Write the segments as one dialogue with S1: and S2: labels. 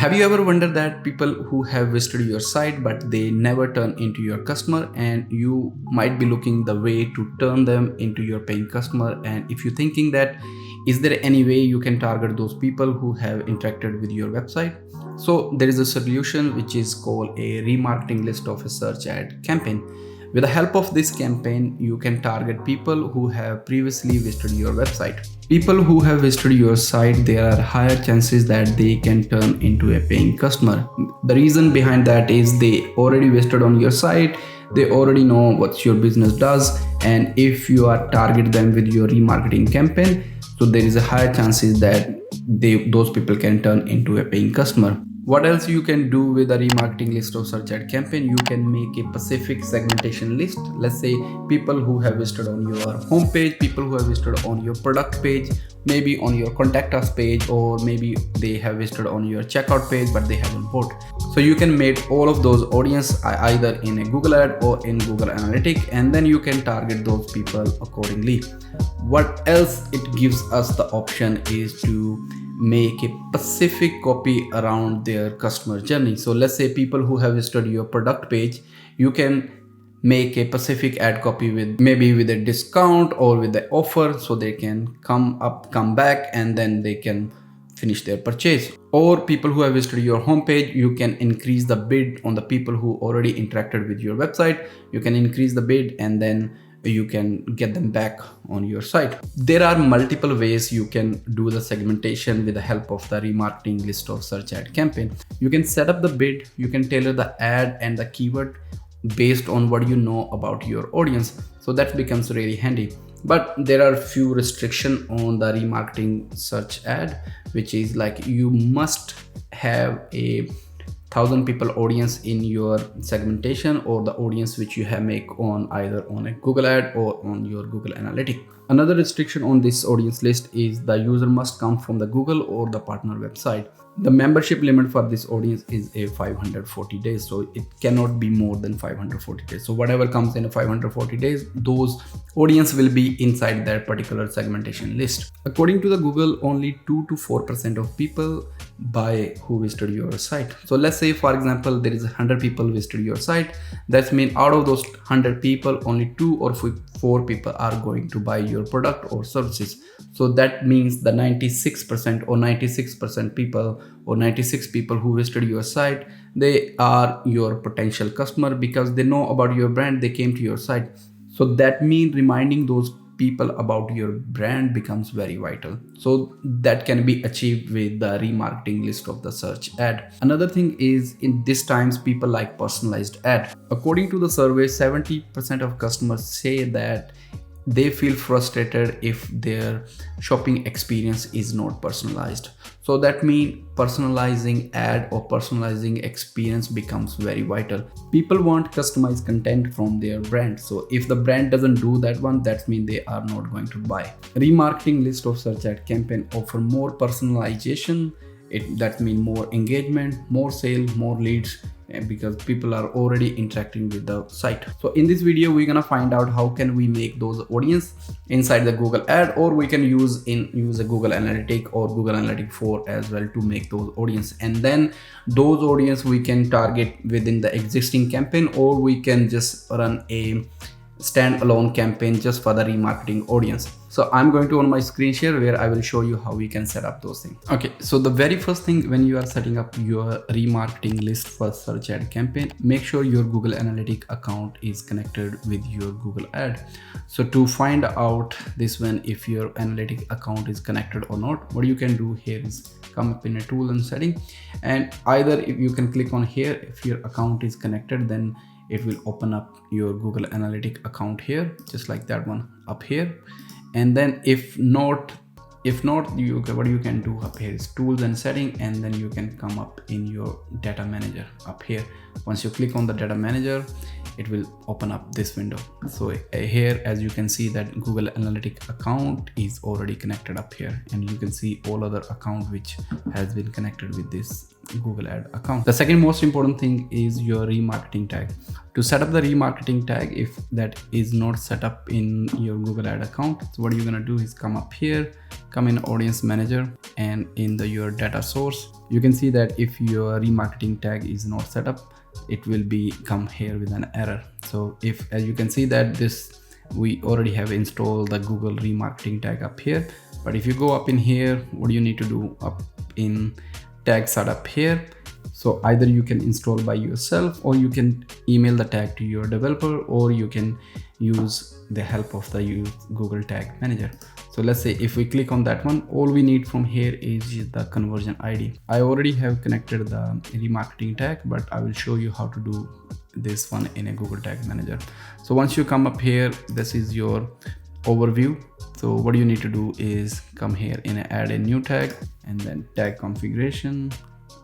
S1: Have you ever wondered that people who have visited your site but they never turn into your customer, and you might be looking the way to turn them into your paying customer? And if you're thinking that, is there any way you can target those people who have interacted with your website? So there is a solution which is called a remarketing list of a search ad campaign. With the help of this campaign, you can target people who have previously visited your website. People who have visited your site, there are higher chances that they can turn into a paying customer. The reason behind that is they already visited on your site, they already know what your business does, and if you are target them with your remarketing campaign, so there is a higher chances that those people can turn into a paying customer. What else you can do with a remarketing list of search ad campaign? You can make a specific segmentation list. Let's say people who have visited on your homepage, people who have visited on your product page, maybe on your contact us page, or maybe they have visited on your checkout page but they haven't bought. So you can make all of those audience either in a Google ad or in Google Analytics, and then you can target those people accordingly. What else it gives us the option is to make a specific copy around their customer journey. So let's say people who have visited your product page, you can make a specific ad copy with maybe with a discount or with the offer, so they can come back and then they can finish their purchase. Or people who have visited your homepage, you can increase the bid on the people who already interacted with your website. You can increase the bid and then you can get them back on your site. There are multiple ways you can do the segmentation with the help of the remarketing list of search ad campaign. You can set up the bid, you can tailor the ad and the keyword based on what you know about your audience. So that becomes really handy. But there are few restrictions on the remarketing search ad, which is like you must have a 1,000 people audience in your segmentation, or the audience which you have make on either on a Google ad or on your Google Analytics. Another restriction on this audience list is the user must come from the Google or the partner website. The membership limit for this audience is a 540 days, so it cannot be more than 540 days. So whatever comes in a 540 days, those audience will be inside that particular segmentation list. According to the Google, only 2 to 4% of people buy who visited your site. So let's say, for example, there is 100 people visited your site. That means out of those 100 people, only 2 or 4 people are going to buy your product or services. So that means the 96% or 96% people or 96 people who visited your site, they are your potential customer because they know about your brand, they came to your site. So that means reminding those people about your brand becomes very vital. So that can be achieved with the remarketing list of the search ad. Another thing is, in these times people like personalized ad. According to the survey, 70% of customers say that they feel frustrated if their shopping experience is not personalized. So that means personalizing ad or personalizing experience becomes very vital. People want customized content from their brand. So if the brand doesn't do that one, that means they are not going to buy. Remarketing list of search ad campaign offer more personalization. That means more engagement, more sale, more leads, because people are already interacting with the site. So in this video, we're gonna find out how can we make those audience inside the Google ad, or we can use a Google Analytics or Google Analytics 4 as well to make those audience. And then those audience we can target within the existing campaign, or we can just run a standalone campaign just for the remarketing audience. So I'm going to on my screen share where I will show you how we can set up those things. Okay, so the very first thing when you are setting up your remarketing list for search ad campaign, make sure your Google Analytics account is connected with your Google ad. So to find out this one, if your Analytics account is connected or not, what you can do here is come up in a tool and setting, and either if you can click on here, if your account is connected, then it will open up your Google Analytics account here, just like that one up here. And then if not, what you can do up here is tools and setting, and then you can come up in your data manager up here. Once you click on the data manager, it will open up this window. So here, as you can see, that Google Analytics account is already connected up here, and you can see all other account which has been connected with this Google ad account. The second most important thing is your remarketing tag. To set up the remarketing tag, if that is not set up in your Google ad account, so what you're gonna do is come up here, come in audience manager, and in your data source, you can see that if your remarketing tag is not set up, it will be come here with an error. So if, as you can see that this, we already have installed the Google remarketing tag up here. But if you go up in here, what you need to do up in tag setup here, so either you can install by yourself, or you can email the tag to your developer, or you can use the help of the Google Tag Manager. So let's say if we click on that one, all we need from here is the conversion ID. I already have connected the remarketing tag, but I will show you how to do this one in a Google Tag Manager. So once you come up here, this is your overview. So what you need to do is come here and add a new tag, and then tag configuration,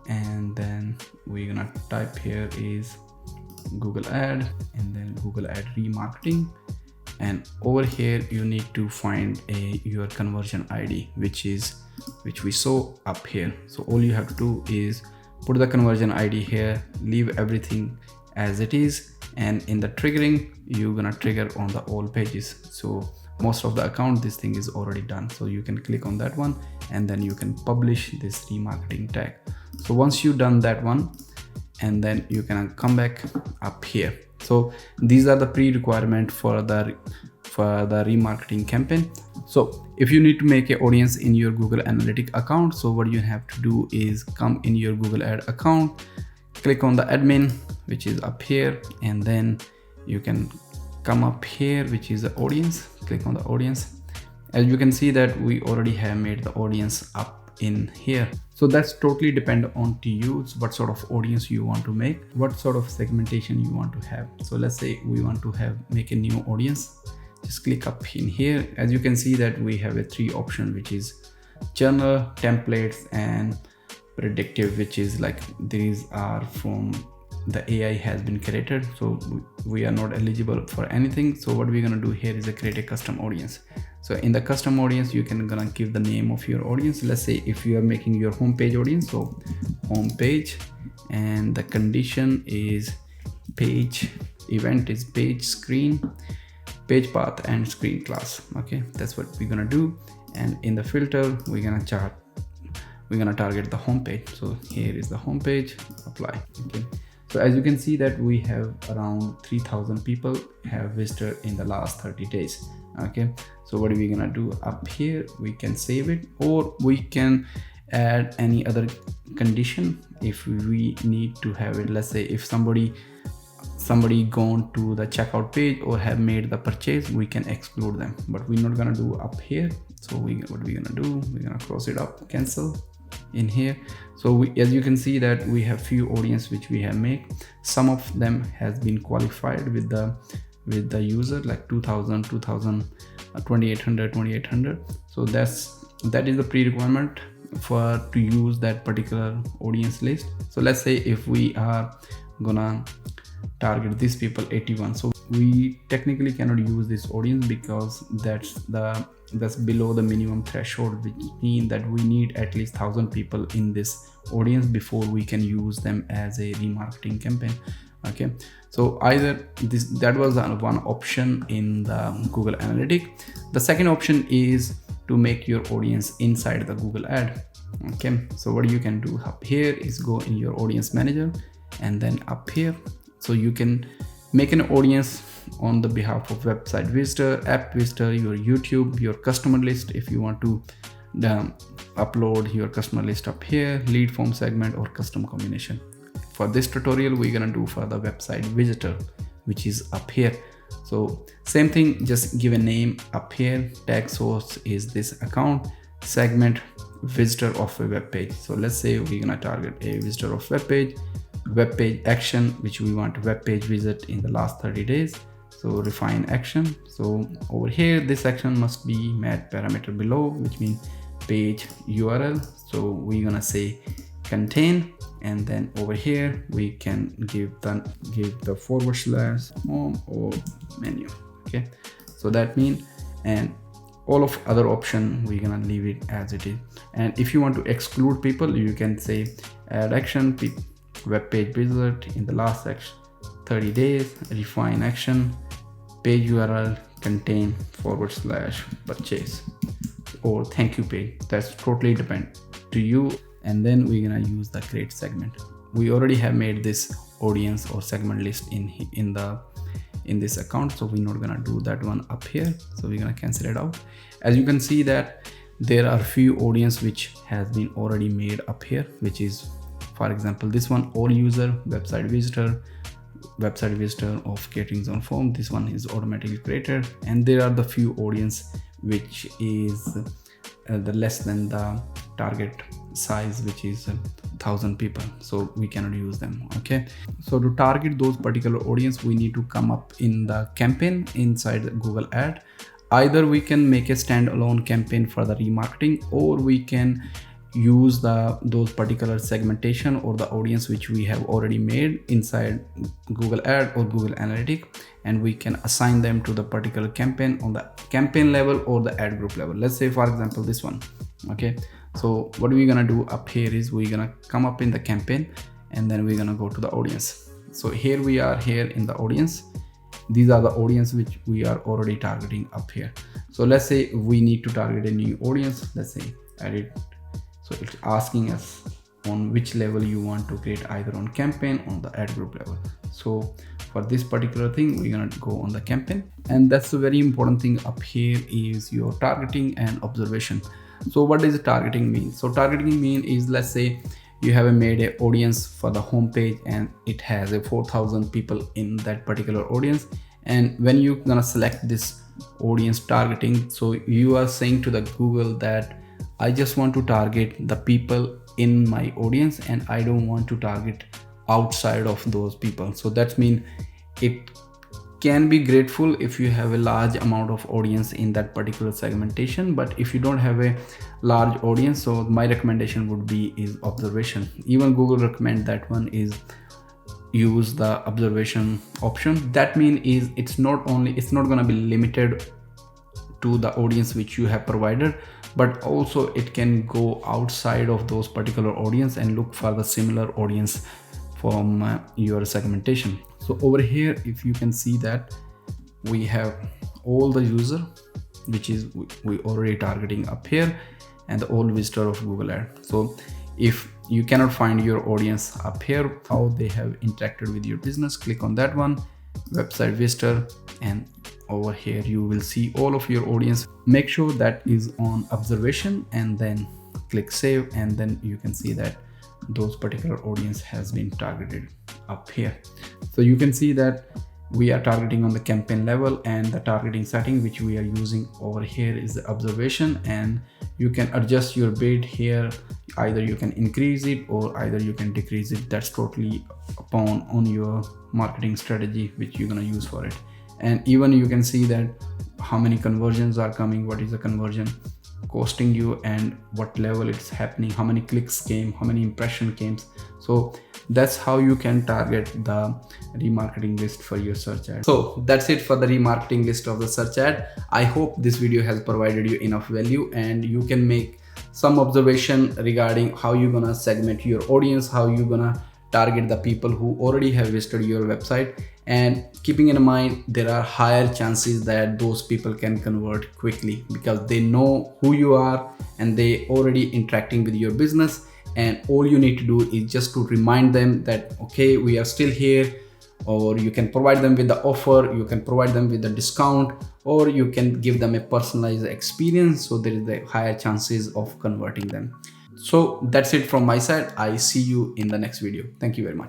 S1: and then we're gonna type here is Google Ad, and then Google Ad remarketing, and over here you need to find your conversion ID, which we saw up here. So all you have to do is put the conversion ID here, leave everything as it is, and in the triggering you're gonna trigger on the all pages. So most of the account, this thing is already done, so you can click on that one, and then you can publish this remarketing tag. So once you've done that one, and then you can come back up here. So these are the pre-requirement for the remarketing campaign. So if you need to make an audience in your Google Analytics account, so what you have to do is come in your Google Ad account, click on the admin, which is up here, and then you can come up here, which is the audience, click on the audience. As you can see that we already have made the audience up in here. So that's totally depend on to you, what sort of audience you want to make, what sort of segmentation you want to have. So let's say we want to make a new audience, just click up in here. As you can see that we have a 3 option, which is journal, templates, and predictive, which is like these are from the AI has been created, so we are not eligible for anything. So what we're gonna do here is create a custom audience. So in the custom audience, you can gonna give the name of your audience. Let's say if you are making your homepage audience, so homepage, and the condition is page, event is page, screen, page path, and screen class. Okay, that's what we're gonna do. And in the filter, we're gonna target the homepage. So here is the homepage, apply. Okay. So as you can see that we have around 3,000 people have visited in the last 30 days. Okay, so what are we gonna do up here? We can save it, or we can add any other condition if we need to have it. Let's say if somebody gone to the checkout page or have made the purchase, we can exclude them, but we're not gonna do up here. So what we're gonna do, we're gonna cross it up, cancel in here. So as you can see that we have few audience which we have made. Some of them has been qualified with the user, like 2000, 2800. So that is the pre-requirement to use that particular audience list. So let's say if we are gonna target these people 81, so we technically cannot use this audience because that's below the minimum threshold, which means that we need at least 1,000 people in this audience before we can use them as a remarketing campaign. Okay, so either that was one option in the Google Analytics. The second option is to make your audience inside the Google Ad. Okay, so what you can do up here is go in your audience manager, and then up here, so you can make an audience on the behalf of website visitor, app visitor, your YouTube, your customer list. If you want to upload your customer list up here, lead form segment, or custom combination. For this tutorial, we're gonna do for the website visitor, which is up here. So same thing, just give a name up here. Tag source is this account, segment visitor of a web page. So let's say we're gonna target a visitor of web page action, which we want web page visit in the last 30 days. So refine action. So over here, this action must be met parameter below, which means page URL. So we're gonna say contain, and then over here we can give the / home or menu. Okay, so that means, and all of other option we're gonna leave it as it is. And if you want to exclude people, you can say add action web page visit in the last 30 days, refine action, page URL contain / purchase or thank you page. That's totally depend to you. And then we're gonna use the create segment. We already have made this audience or segment list in this account, so we're not gonna do that one up here, so we're gonna cancel it out. As you can see that there are few audience which has been already made up here, which is, for example, this one, all user, website visitor of catering zone form. This one is automatically created, and there are the few audience which is the less than the target size, which is 1,000 people, so we cannot use them. Okay, so to target those particular audience, we need to come up in the campaign inside the Google ad. Either we can make a standalone campaign for the remarketing, or we can use those particular segmentation or the audience which we have already made inside Google ad or Google Analytics, and we can assign them to the particular campaign on the campaign level or the ad group level. Let's say, for example, this one. Okay, so what we're gonna do up here is we're gonna come up in the campaign, and then we're gonna go to the audience. So here we are here in the audience. These are the audience which we are already targeting up here. So let's say we need to target a new audience. Let's say edit. So it's asking us on which level you want to create, either on campaign or on the ad group level. So for this particular thing, we're gonna go on the campaign, and that's a very important thing up here is your targeting and observation. So what does targeting mean? So targeting mean is, let's say you have made an audience for the homepage and it has a 4,000 people in that particular audience, and when you're gonna select this audience targeting, so you are saying to the Google that I just want to target the people in my audience and I don't want to target outside of those people. So that means it can be grateful if you have a large amount of audience in that particular segmentation, but if you don't have a large audience, so my recommendation would be is observation. Even Google recommend that one is use the observation option. That means is it's not going to be limited to the audience which you have provided, but also it can go outside of those particular audience and look for the similar audience from your segmentation. So over here, if you can see that we have all the user, which is we already targeting up here, and the all visitor of Google ad. So if you cannot find your audience up here, how they have interacted with your business, click on that one, website visitor, and over here you will see all of your audience. Make sure that is on observation and then click save, and then you can see that those particular audience has been targeted up here. So you can see that we are targeting on the campaign level, and the targeting setting which we are using over here is the observation, and you can adjust your bid here. Either you can increase it or either you can decrease it. That's totally upon on your marketing strategy which you're going to use for it. And even you can see that how many conversions are coming, what is the conversion costing you, and what level it's happening, how many clicks came, how many impression came. So that's how you can target the remarketing list for your search ad. So that's it for the remarketing list of the search ad. I hope this video has provided you enough value, and you can make some observation regarding how you're gonna segment your audience, how you're gonna target the people who already have visited your website, and keeping in mind there are higher chances that those people can convert quickly because they know who you are and they already interacting with your business, and all you need to do is just to remind them that okay, we are still here, or you can provide them with the offer, you can provide them with the discount, or you can give them a personalized experience, so there is the higher chances of converting them. So that's it from my side. I see you in the next video. Thank you very much.